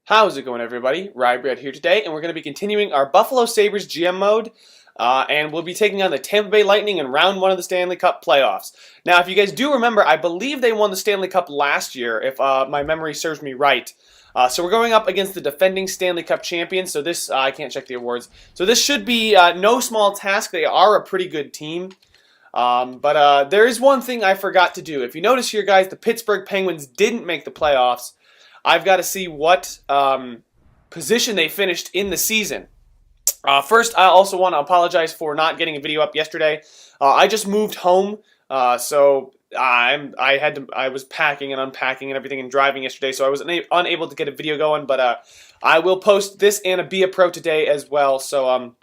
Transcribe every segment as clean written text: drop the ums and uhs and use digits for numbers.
How's it going, everybody? Rybread here today, and we're going to be continuing our Buffalo Sabres GM mode, and we'll be taking on the Tampa Bay Lightning in round 1 of the Stanley Cup playoffs. Now, if you guys do remember, I believe they won the Stanley Cup last year, if my memory serves me right. So we're going up against the defending Stanley Cup champions, so this, I can't check the awards, so this should be no small task. They are a pretty good team. But there is one thing I forgot to do. If you notice here, guys, the Pittsburgh Penguins didn't make the playoffs. I've got to see what position they finished in the season. First, I also want to apologize for not getting a video up yesterday. I just moved home, so I was packing and unpacking and everything and driving yesterday, so I was unable to get a video going. But I will post this and a Be a Pro today as well. So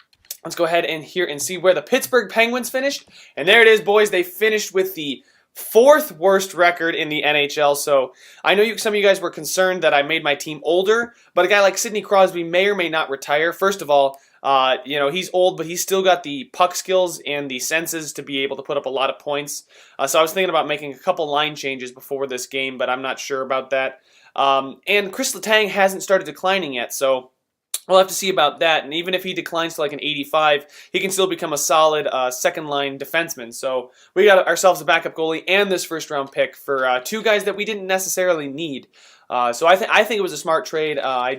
let's go ahead and hear and see where the Pittsburgh Penguins finished. And there it is, boys. They finished with the 4th worst record in the NHL. So I know some of you guys were concerned that I made my team older, but a guy like Sidney Crosby may or may not retire. First of all, he's old, but he's still got the puck skills and the senses to be able to put up a lot of points. So I was thinking about making a couple line changes before this game, but I'm not sure about that. And Chris Letang hasn't started declining yet, so we'll have to see about that. And even if he declines to like an 85, he can still become a solid second-line defenseman. So we got ourselves a backup goalie and this first-round pick for two guys that we didn't necessarily need. So I think it was a smart trade. I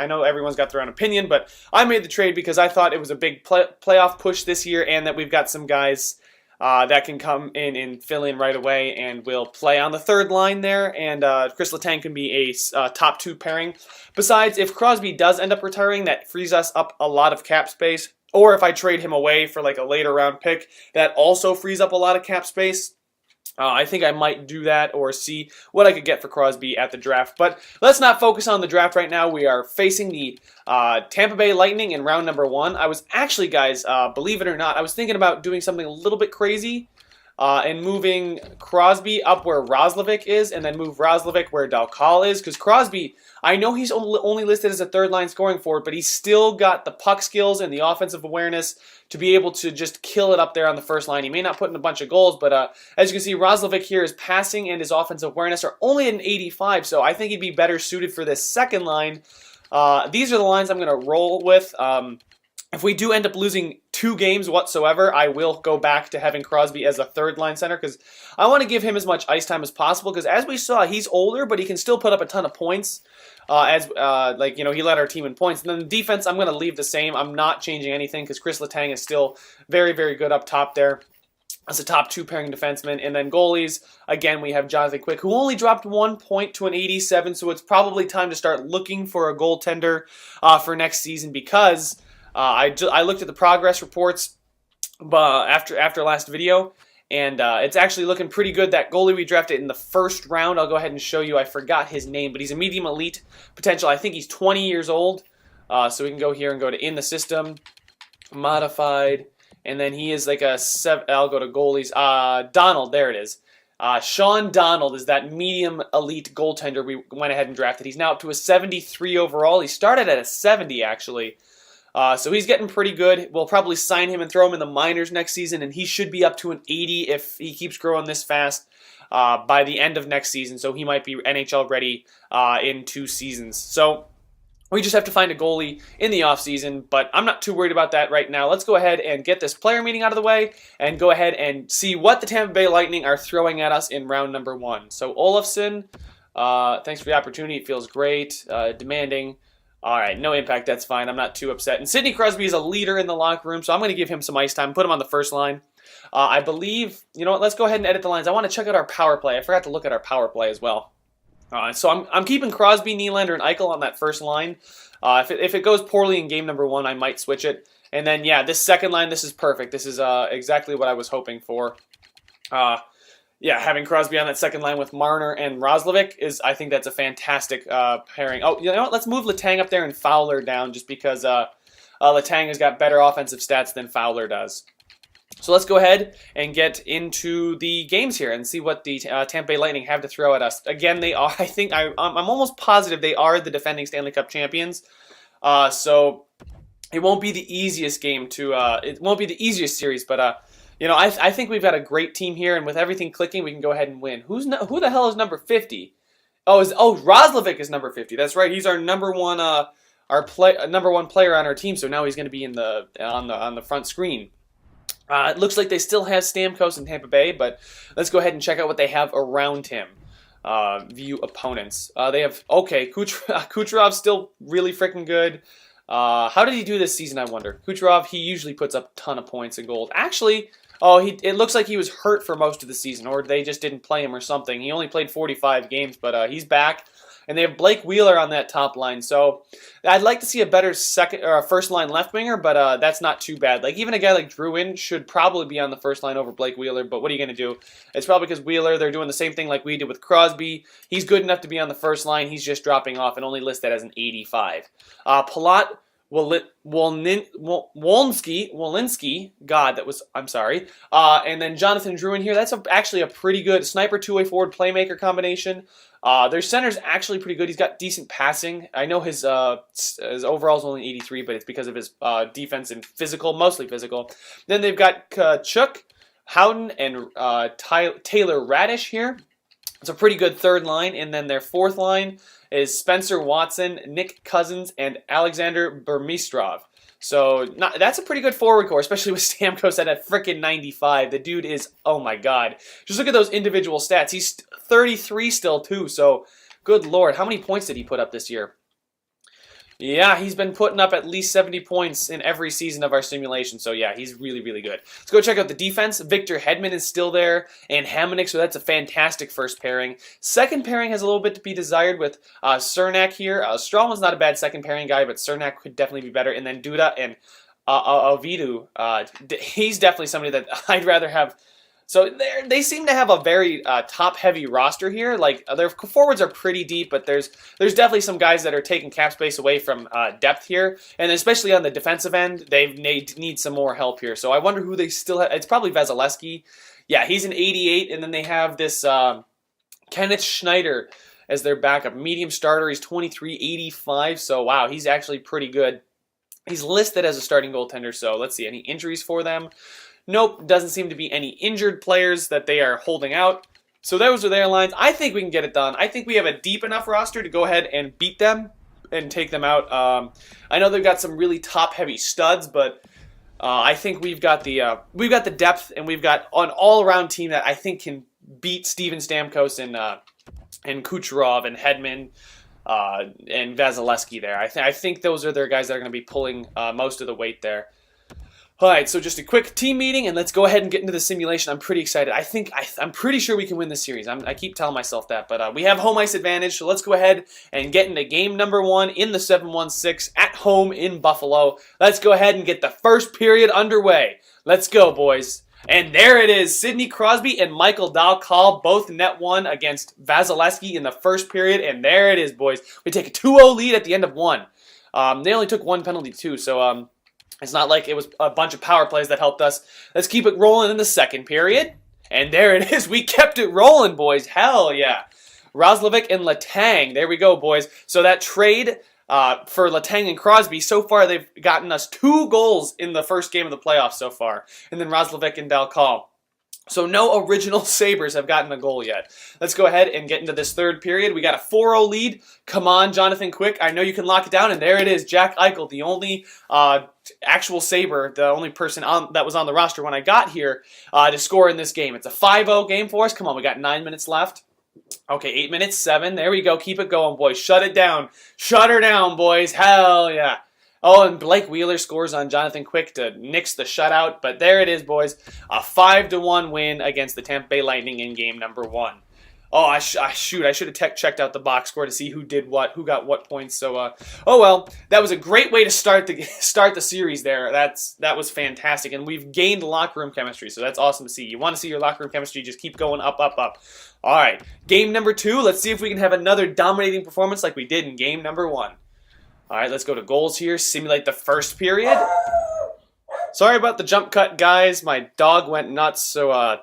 know everyone's got their own opinion, but I made the trade because I thought it was a big playoff push this year, and that we've got some guys that can come in and fill in right away and will play on the third line there, and Chris Letang can be a top 2 pairing. Besides, if Crosby does end up retiring, that frees us up a lot of cap space, or if I trade him away for like a later round pick, that also frees up a lot of cap space. I think I might do that or see what I could get for Crosby at the draft. But let's not focus on the draft right now. We are facing the Tampa Bay Lightning in round number 1. I was actually, guys, believe it or not, I was thinking about doing something a little bit crazy and moving Crosby up where Roslovic is, and then move Roslovic where Dalcal is. Because Crosby, I know he's only listed as a third-line scoring forward, but he's still got the puck skills and the offensive awareness to be able to just kill it up there on the first line. He may not put in a bunch of goals, but as you can see, Roslovic here, his passing and his offensive awareness are only at an 85, so I think he'd be better suited for this second line. These are the lines I'm going to roll with. If we do end up losing 2 games whatsoever, I will go back to having Crosby as a third-line center because I want to give him as much ice time as possible because, as we saw, he's older, but he can still put up a ton of points. He led our team in points. And then the defense, I'm going to leave the same. I'm not changing anything because Chris Letang is still very, very good up top there as a top 2 pairing defenseman. And then goalies, again, we have Jonathan Quick, who only dropped 1 point to an 87, so it's probably time to start looking for a goaltender for next season because I looked at the progress reports after last video, and it's actually looking pretty good. That goalie we drafted in the first round, I'll go ahead and show you. I forgot his name, but he's a medium elite potential. I think he's 20 years old, so we can go here and go to in the system, modified, and then he is like a 7. I'll go to goalies. Donald, there it is. Sean Donald is that medium elite goaltender we went ahead and drafted. He's now up to a 73 overall. He started at a 70, actually. So he's getting pretty good. We'll probably sign him and throw him in the minors next season, and he should be up to an 80 if he keeps growing this fast by the end of next season. So he might be NHL ready in 2 seasons. So we just have to find a goalie in the offseason, but I'm not too worried about that right now. Let's go ahead and get this player meeting out of the way and go ahead and see what the Tampa Bay Lightning are throwing at us in round number 1. So Olofsson, thanks for the opportunity. It feels great. Demanding. All right, no impact, that's fine. I'm not too upset. And Sidney Crosby is a leader in the locker room, so I'm going to give him some ice time, put him on the first line. I believe, you know what, let's go ahead and edit the lines. I want to check out our power play. I forgot to look at our power play as well. So I'm keeping Crosby, Nylander, and Eichel on that first line. If it goes poorly in game number 1, I might switch it. And then, yeah, this second line, this is perfect. This is exactly what I was hoping for. Yeah, having Crosby on that second line with Marner and Roslovic I think that's a fantastic pairing. Oh, you know what? Let's move Letang up there and Fowler down just because Letang has got better offensive stats than Fowler does. So let's go ahead and get into the games here and see what the Tampa Bay Lightning have to throw at us. Again, they are. I'm almost positive they are the defending Stanley Cup champions. So it won't be the easiest game to. It won't be the easiest series, but you know, I think we've got a great team here, and with everything clicking, we can go ahead and win. Who the hell is number 50? Roslovic is number 50. That's right. He's our number one number one player on our team. So now he's going to be in the on the front screen. It looks like they still have Stamkos in Tampa Bay, but let's go ahead and check out what they have around him. View opponents. They have Kucherov's still really freaking good. How did he do this season, I wonder? Kucherov, he usually puts up a ton of points and goals. Actually, it looks like he was hurt for most of the season, or they just didn't play him or something. He only played 45 games, but he's back. And they have Blake Wheeler on that top line, so I'd like to see a better second or a first line left winger, but that's not too bad. Like even a guy like Drouin should probably be on the first line over Blake Wheeler, but what are you going to do? It's probably because Wheeler, they're doing the same thing like we did with Crosby. He's good enough to be on the first line. He's just dropping off and only listed as an 85. Palat Wolinski, God, I'm sorry. And then Jonathan Drouin here. That's actually a pretty good sniper two-way forward playmaker combination. Their center's actually pretty good. He's got decent passing. I know his overall is only 83, but it's because of his defense and mostly physical. Then they've got Chuck, Howden, and Taylor Radish here. It's a pretty good third line. And then their fourth line is Spencer Watson, Nick Cousins, and Alexander Burmistrov. So that's a pretty good forward core, especially with Stamkos at a frickin' 95. The dude is, oh my god. Just look at those individual stats. He's 33 still too, so good lord. How many points did he put up this year? Yeah, he's been putting up at least 70 points in every season of our simulation. So yeah, he's really, really good. Let's go check out the defense. Victor Hedman is still there, and Hamonic, so that's a fantastic first pairing. Second pairing has a little bit to be desired with Cernak here. Stralman's not a bad second pairing guy, but Cernak could definitely be better. And then Duda and Ovidu, he's definitely somebody that I'd rather have. So they seem to have a very top-heavy roster here. Like their forwards are pretty deep, but there's definitely some guys that are taking cap space away from depth here, and especially on the defensive end, they need some more help here. So I wonder who they still have. It's probably Vasilevsky. Yeah, he's an 88, and then they have this Kenneth Schneider as their backup, medium starter. He's 23, 85. So wow, he's actually pretty good. He's listed as a starting goaltender. So let's see, any injuries for them? Nope, doesn't seem to be any injured players that they are holding out. So those are their lines. I think we can get it done. I think we have a deep enough roster to go ahead and beat them and take them out. I know they've got some really top-heavy studs, but I think we've got the depth, and we've got an all-around team that I think can beat Steven Stamkos and Kucherov and Hedman and Vasilevsky there. I think those are their guys that are going to be pulling most of the weight there. All right, so just a quick team meeting, and let's go ahead and get into the simulation. I'm pretty excited. I'm pretty sure we can win this series. I keep telling myself that, but we have home ice advantage, so let's go ahead and get into game number 1 in the 716 at home in Buffalo. Let's go ahead and get the first period underway. Let's go, boys. And there it is. Sidney Crosby and Michael Dalcal both net one against Vasilevsky in the first period, and there it is, boys. We take a 2-0 lead at the end of 1. They only took 1 penalty, too, so it's not like it was a bunch of power plays that helped us. Let's keep it rolling in the second period. And there it is. We kept it rolling, boys. Hell yeah. Roslovic and Letang. There we go, boys. So that trade for Letang and Crosby, so far they've gotten us 2 goals in the first game of the playoffs so far. And then Roslovic and Dalcal. So no original Sabres have gotten a goal yet. Let's go ahead and get into this third period. We got a 4-0 lead. Come on, Jonathan Quick. I know you can lock it down. And there it is. Jack Eichel, the only actual Sabre, the only person that was on the roster when I got here to score in this game. It's a 5-0 game for us. Come on, we got 9 minutes left. Okay, 8 minutes, 7. There we go. Keep it going, boys. Shut it down. Shut her down, boys. Hell yeah. Oh, and Blake Wheeler scores on Jonathan Quick to nix the shutout. But there it is, boys. A 5-1 win against the Tampa Bay Lightning in game number 1. Oh, I should have checked out the box score to see who did what, who got what points. So, oh well, that was a great way to start the series there. That was fantastic, and we've gained locker room chemistry, so that's awesome to see. You want to see your locker room chemistry, just keep going up, up, up. All right, game number 2. Let's see if we can have another dominating performance like we did in game number 1. All right, let's go to goals here. Simulate the first period. Sorry about the jump cut, guys. My dog went nuts, so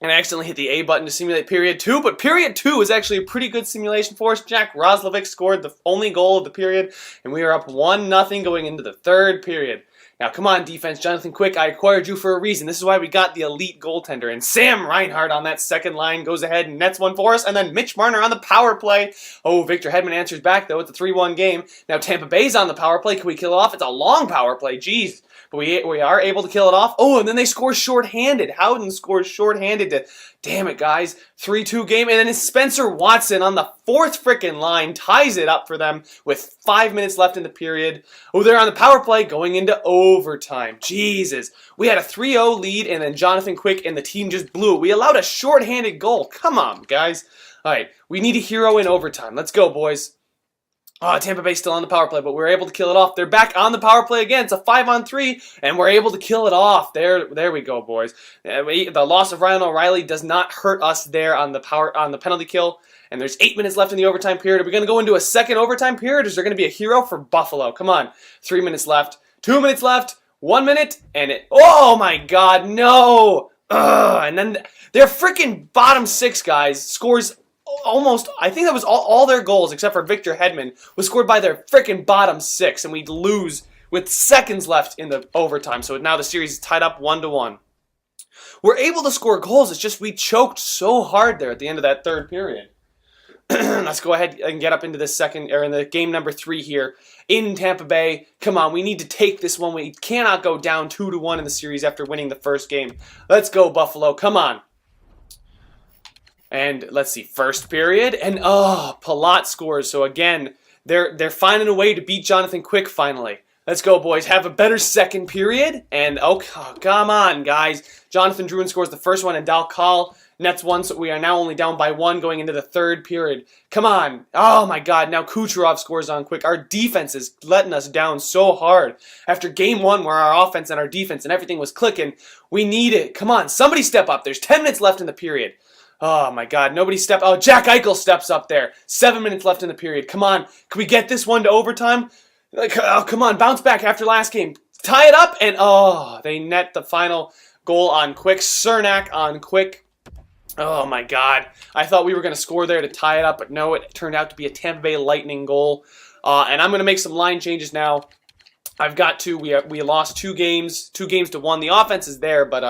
and I accidentally hit the A button to simulate period 2, but period 2 is actually a pretty good simulation for us. Jack Roslovic scored the only goal of the period, and we are up 1-0 going into the third period. Now, come on, defense. Jonathan Quick, I acquired you for a reason. This is why we got the elite goaltender. And Sam Reinhart on that second line goes ahead and nets one for us. And then Mitch Marner on the power play. Oh, Victor Hedman answers back, though. It's a 3-1 game. Now, Tampa Bay's on the power play. Can we kill it off? It's a long power play. Jeez. But we are able to kill it off. Oh, and then they score shorthanded. Howden scores shorthanded to, damn it, guys, 3-2 game. And then it's Spencer Watson on the fourth frickin' line ties it up for them with 5 minutes left in the period. Oh, they're on the power play going into overtime. Jesus. We had a 3-0 lead, and then Jonathan Quick and the team just blew it. We allowed a shorthanded goal. Come on, guys. All right, we need a hero in overtime. Let's go, boys. Oh, Tampa Bay still on the power play, but we're able to kill it off. They're back on the power play again. It's a 5-on-3, and we're able to kill it off. There we go, boys. The loss of Ryan O'Reilly does not hurt us there on the penalty kill. And there's 8 minutes left in the overtime period. Are we going to go into a second overtime period, or is there going to be a hero for Buffalo? Come on. 3 minutes left. 2 minutes left. 1 minute, and oh my God, no! Ugh, and then their freaking bottom six guys scores almost, I think that was all their goals, except for Victor Hedman, was scored by their freaking bottom six, and we lose with seconds left in the overtime. So now the series is tied up 1-1. We're able to score goals, it's just we choked so hard there at the end of that third period. Let's go ahead and get up into the second, or in the game number 3 here in Tampa Bay. Come on, we need to take this one. We cannot go down 2-1 in the series after winning the first game. Let's go, Buffalo. Come on. And let's see, first period, and Palat scores. So again, they're finding a way to beat Jonathan Quick finally. Let's go, boys. Have a better second period. And oh come on, guys. Jonathan Drouin scores the first one, and Dal Call nets one, so we are now only down by 1 going into the third period. Come on. Oh, my God. Now Kucherov scores on Quick. Our defense is letting us down so hard. After game 1 where our offense and our defense and everything was clicking, we need it. Come on. Somebody step up. There's 10 minutes left in the period. Oh, my God. Nobody step. Oh, Jack Eichel steps up there. 7 minutes left in the period. Come on. Can we get this one to overtime? Oh, come on. Bounce back after last game. Tie it up, and they net the final goal on Quick. Cernak on Quick. Oh, my God. I thought we were going to score there to tie it up, but no, it turned out to be a Tampa Bay Lightning goal. And I'm going to make some line changes now. I've got to. We lost 2 games, 2-1. The offense is there, but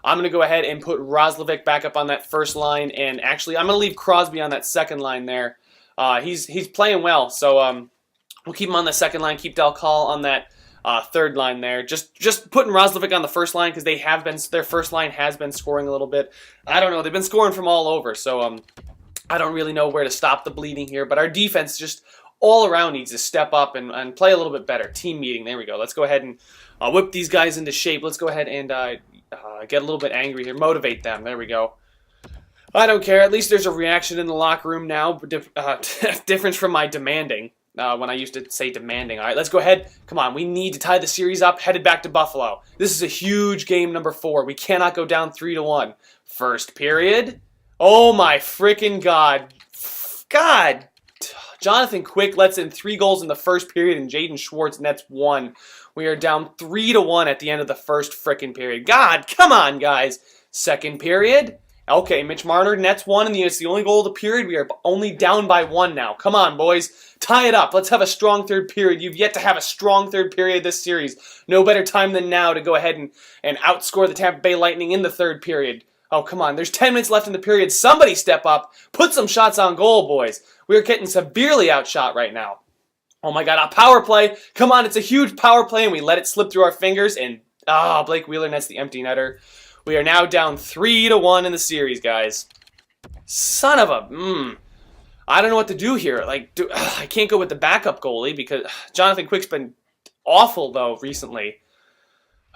I'm going to go ahead and put Roslovic back up on that first line. And actually, I'm going to leave Crosby on that second line there. He's playing well, so we'll keep him on the second line, keep Dal Call on that third line there. Just putting Roslovic on the first line because their first line has been scoring a little bit. I don't know. They've been scoring from all over, so I don't really know where to stop the bleeding here. But our defense just all around needs to step up and play a little bit better. Team meeting. There we go. Let's go ahead and whip these guys into shape. Let's go ahead and get a little bit angry here. Motivate them. There we go. I don't care. At least there's a reaction in the locker room now. Difference from my demanding. When I used to say demanding. All right, let's go ahead. Come on, we need to tie the series up, headed back to Buffalo. This is a huge game number 4. We cannot go down 3-1. First period. Oh my freaking God. God. Jonathan Quick lets in 3 goals in the first period, and Jaden Schwartz nets 1. We are down 3-1 at the end of the first freaking period. God, come on, guys. Second period. Okay, Mitch Marner nets 1, and it's the only goal of the period. We are only down by 1 now. Come on, boys. Tie it up. Let's have a strong third period. You've yet to have a strong third period this series. No better time than now to go ahead and outscore the Tampa Bay Lightning in the third period. Oh, come on. There's 10 minutes left in the period. Somebody step up. Put some shots on goal, boys. We're getting severely outshot right now. Oh, my God. A power play. Come on. It's a huge power play, and we let it slip through our fingers, and Blake Wheeler nets the empty netter. We are now down 3-1 in the series, guys. Son of a... I don't know what to do here. I can't go with the backup goalie because Jonathan Quick's been awful, though, recently.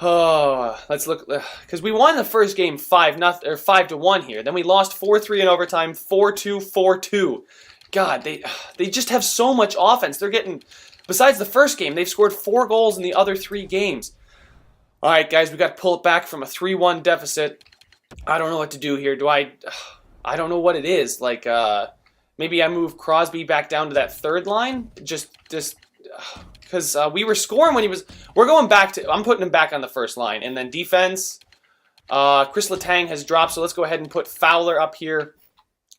Oh, let's look. Because we won the first game 5-1 here. Then we lost 4-3 in overtime, 4-2, 4-2. God, they just have so much offense. They're getting... Besides the first game, they've scored 4 goals in the other 3 games. All right, guys, we got to pull it back from a 3-1 deficit. I don't know what to do here. I don't know what it is. Maybe I move Crosby back down to that third line. Just because we were scoring when he was... We're going back to... I'm putting him back on the first line. And then defense. Chris Letang has dropped, so let's go ahead and put Fowler up here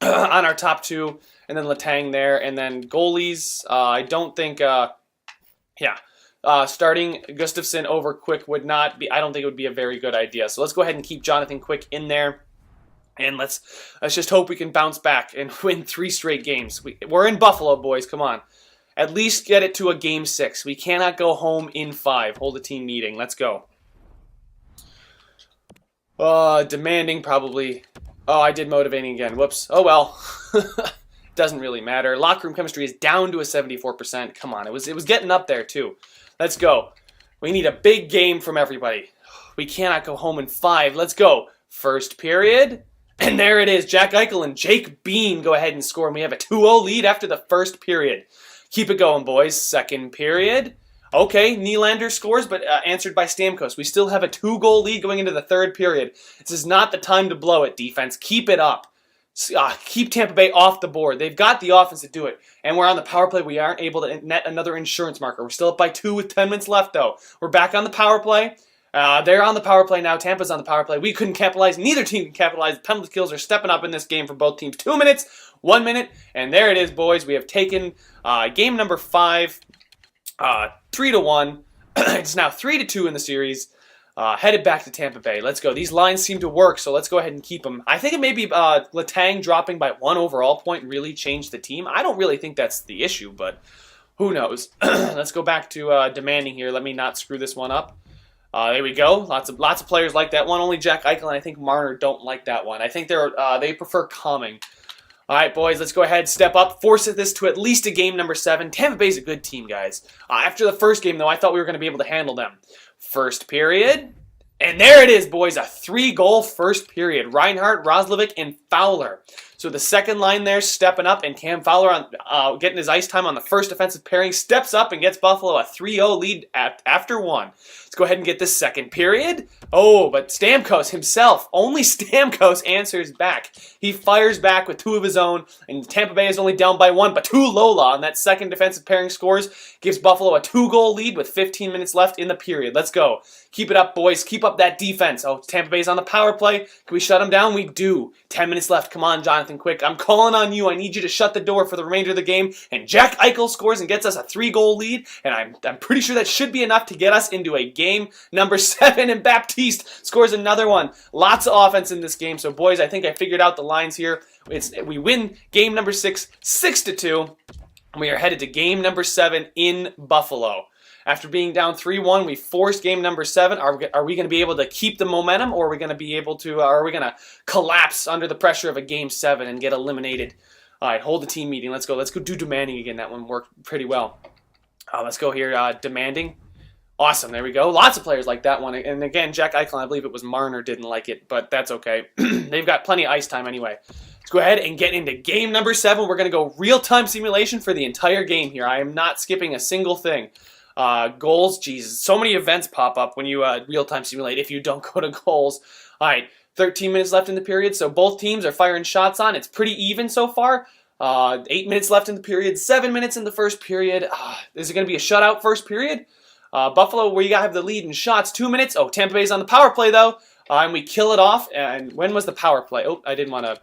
on our top 2. And then Letang there. And then goalies, I don't think... starting Gustafsson over Quick would not be, I don't think it would be a very good idea. So let's go ahead and keep Jonathan Quick in there. And let's just hope we can bounce back and win 3 straight games. We're in Buffalo, boys. Come on. At least get it to a Game 6. We cannot go home in 5. Hold a team meeting. Let's go. Demanding probably. Oh, I did motivating again. Whoops. Oh, well. Doesn't really matter. Locker room chemistry is down to a 74%. Come on. It was getting up there, too. Let's go. We need a big game from everybody. We cannot go home in 5. Let's go. First period. And there it is. Jack Eichel and Jake Bean go ahead and score. And we have a 2-0 lead after the first period. Keep it going, boys. Second period. Okay, Nylander scores, but answered by Stamkos. We still have a 2-goal lead going into the third period. This is not the time to blow it, defense. Keep it up. Keep Tampa Bay off the board. They've got the offense to do it. And we're on the power play. We aren't able to net another insurance marker. We're still up by 2 with 10 minutes left, though. We're back on the power play. They're on the power play now. Tampa's on the power play. We couldn't capitalize. Neither team can capitalize. Penalty kills are stepping up in this game for both teams. 2 minutes, 1 minute, and there it is, boys. We have taken game number 5, 3-1. It's now 3-2 in the series. Headed back to Tampa Bay. Let's go. These lines seem to work, so let's go ahead and keep them. I think it may be Letang dropping by 1 overall point really changed the team. I don't really think that's the issue, but who knows? Let's go back to demanding here. Let me not screw this one up. There we go. Lots of players like that one. Only Jack Eichel and I think Marner don't like that one. I think they prefer calming. All right, boys, let's go ahead, step up, force this to at least a game number 7. Tampa Bay's a good team, guys. After the first game, though, I thought we were going to be able to handle them. First period, and there it is, boys, a 3-goal first period. Reinhart, Roslovic, and Fowler. So the second line there stepping up, and Cam Fowler on getting his ice time on the first defensive pairing, steps up and gets Buffalo a 3-0 lead after 1. Let's go ahead and get this second period. Oh, but Stamkos himself, only Stamkos answers back. He fires back with 2 of his own, and Tampa Bay is only down by 1, but 2 Lola on that second defensive pairing scores, gives Buffalo a 2-goal lead with 15 minutes left in the period. Let's go. Keep it up, boys. Keep up that defense. Oh, Tampa Bay's on the power play. Can we shut them down? We do. 10 minutes left. Come on, Jonathan Quick. I'm calling on you. I need you to shut the door for the remainder of the game. And Jack Eichel scores and gets us a 3-goal lead. And I'm pretty sure that should be enough to get us into a game number 7. And Baptiste scores another one. Lots of offense in this game. So, boys, I think I figured out the lines here. We win game number 6, 6-2. And we are headed to game number 7 in Buffalo. After being down 3-1, we forced game number 7. Are we going to be able to keep the momentum, or are we going to be able to? Are we going to collapse under the pressure of a game 7 and get eliminated? All right, hold the team meeting. Let's go. Let's go do demanding again. That one worked pretty well. Let's go here. Demanding. Awesome. There we go. Lots of players like that one. And again, Jack Eichel, I believe it was Marner, didn't like it, but that's okay. They've got plenty of ice time anyway. Let's go ahead and get into game number 7. We're going to go real-time simulation for the entire game here. I am not skipping a single thing. Goals, Jesus, so many events pop up when you real-time simulate if you don't go to goals. All right, 13 minutes left in the period, so both teams are firing shots on. It's pretty even so far. 8 minutes left in the period, 7 minutes in the first period. Is it going to be a shutout first period? Buffalo, where you got to have the lead in shots, 2 minutes. Oh, Tampa Bay's on the power play, though, and we kill it off. And when was the power play? Oh, I didn't want to.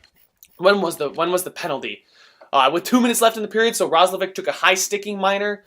When was the penalty? With 2 minutes left in the period, so Roslovic took a high-sticking minor.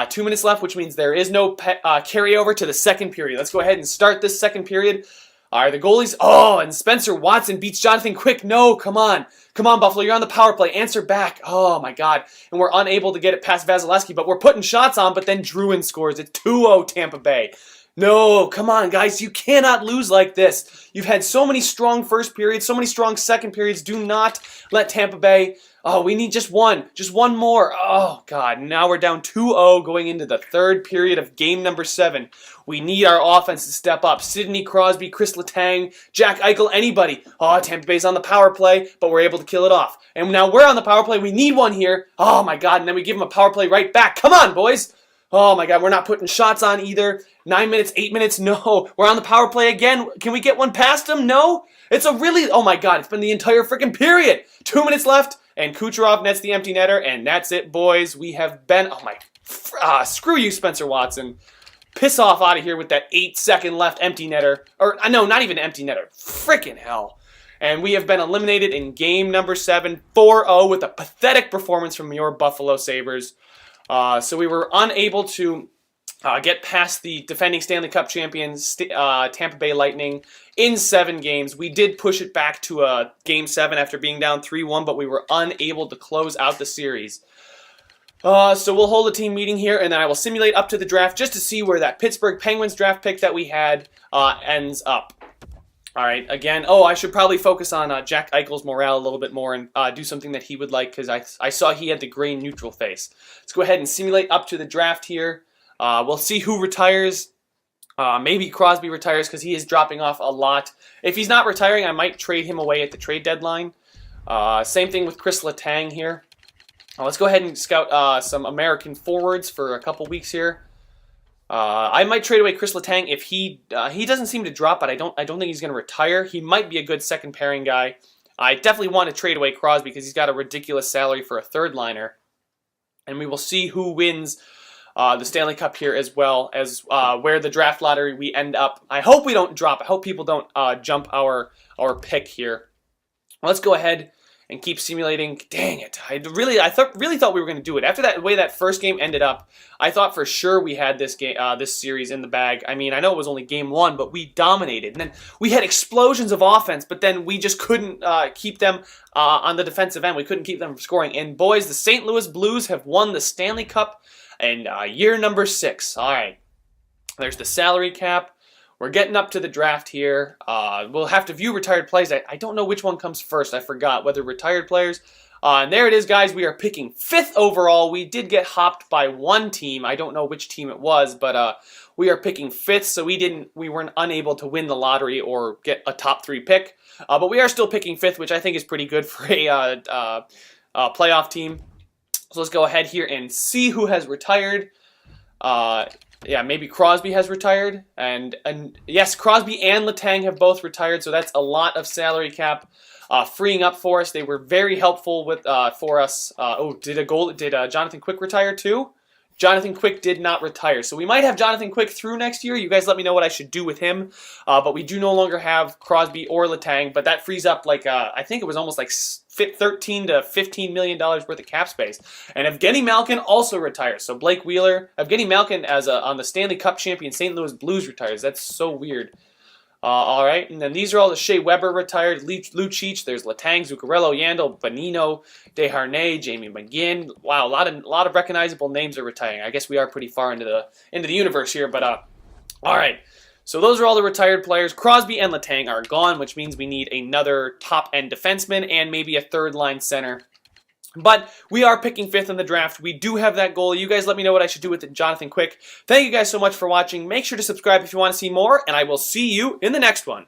2 minutes left, which means there is no carryover to the second period. Let's go ahead and start this second period. All right, the goalies. Oh, and Spencer Watson beats Jonathan Quick. No, come on. Come on, Buffalo. You're on the power play. Answer back. Oh, my God. And we're unable to get it past Vasilevsky, but we're putting shots on, but then Druin scores. It's 2-0 Tampa Bay. No, come on, guys. You cannot lose like this. You've had so many strong first periods, so many strong second periods. Do not let Tampa Bay... Oh, we need just one more. Oh, God, now we're down 2-0 going into the third period of game number 7. We need our offense to step up. Sidney Crosby, Chris Letang, Jack Eichel, anybody. Oh, Tampa Bay's on the power play, but we're able to kill it off. And now we're on the power play. We need one here. Oh, my God, and then we give them a power play right back. Come on, boys. Oh, my God, we're not putting shots on either. 9 minutes, 8 minutes, no. We're on the power play again. Can we get one past them? No. It's a really, oh, my God, it's been the entire freaking period. 2 minutes left. And Kucherov nets the empty netter, and that's it, boys. We have been... Oh, my... screw you, Spencer Watson. Piss off out of here with that 8-second left empty netter. Or, no, not even empty netter. Frickin' hell. And we have been eliminated in game number 7, 4-0, with a pathetic performance from your Buffalo Sabres. So we were unable to get past the defending Stanley Cup champions, Tampa Bay Lightning, in 7 games. We did push it back to Game 7 after being down 3-1, but we were unable to close out the series. So we'll hold a team meeting here, and then I will simulate up to the draft just to see where that Pittsburgh Penguins draft pick that we had ends up. All right, again, I should probably focus on Jack Eichel's morale a little bit more and do something that he would like, because I saw he had the gray neutral face. Let's go ahead and simulate up to the draft here. We'll see who retires. Maybe Crosby retires because he is dropping off a lot. If he's not retiring, I might trade him away at the trade deadline. Same thing with Chris Letang here. Let's go ahead and scout some American forwards for a couple weeks here. I might trade away Chris Letang if he doesn't seem to drop, but I don't think he's going to retire. He might be a good second pairing guy. I definitely want to trade away Crosby because he's got a ridiculous salary for a third liner. And we will see who wins the Stanley Cup here, as well as where the draft lottery we end up. I hope we don't drop. I hope people don't jump our pick here. Let's go ahead and keep simulating. Dang it! I really thought we were going to do it. After that way that first game ended up, I thought for sure we had this game, this series in the bag. I mean, I know it was only game 1, but we dominated. And then we had explosions of offense, but then we just couldn't keep them on the defensive end. We couldn't keep them from scoring. And boys, the St. Louis Blues have won the Stanley Cup in year number 6. All right, there's the salary cap. We're getting up to the draft here. We'll have to view retired players. I don't know which one comes first. I forgot whether retired players. And there it is, guys. We are picking 5th overall. We did get hopped by one team. I don't know which team it was, but we are picking 5th, so we weren't unable to win the lottery or get a top 3 pick. But we are still picking 5th, which I think is pretty good for a playoff team. So let's go ahead here and see who has retired. Yeah, maybe Crosby has retired, and yes, Crosby and Letang have both retired, so that's a lot of salary cap freeing up for us. They were very helpful with for us. Did Jonathan Quick retire too? Jonathan Quick did not retire, so we might have Jonathan Quick through next year. You guys let me know what I should do with him, but we do no longer have Crosby or Letang, but that frees up like I think it was almost like $13 to $15 million worth of cap space. And Evgeny Malkin also retires. So Blake Wheeler, Evgeny Malkin on the Stanley Cup champion St. Louis Blues retires. That's so weird. All right, and then these are all the Shea Weber retired, Lucic, there's Letang, Zuccarello, Yandel, Bonino, Desharnais, Jamie McGinn. Wow, a lot of recognizable names are retiring. I guess we are pretty far into the universe here, but all right. So those are all the retired players. Crosby and Letang are gone, which means we need another top-end defenseman and maybe a third-line center. But we are picking 5th in the draft. We do have that goal. You guys let me know what I should do with Jonathan Quick. Thank you guys so much for watching. Make sure to subscribe if you want to see more, and I will see you in the next one.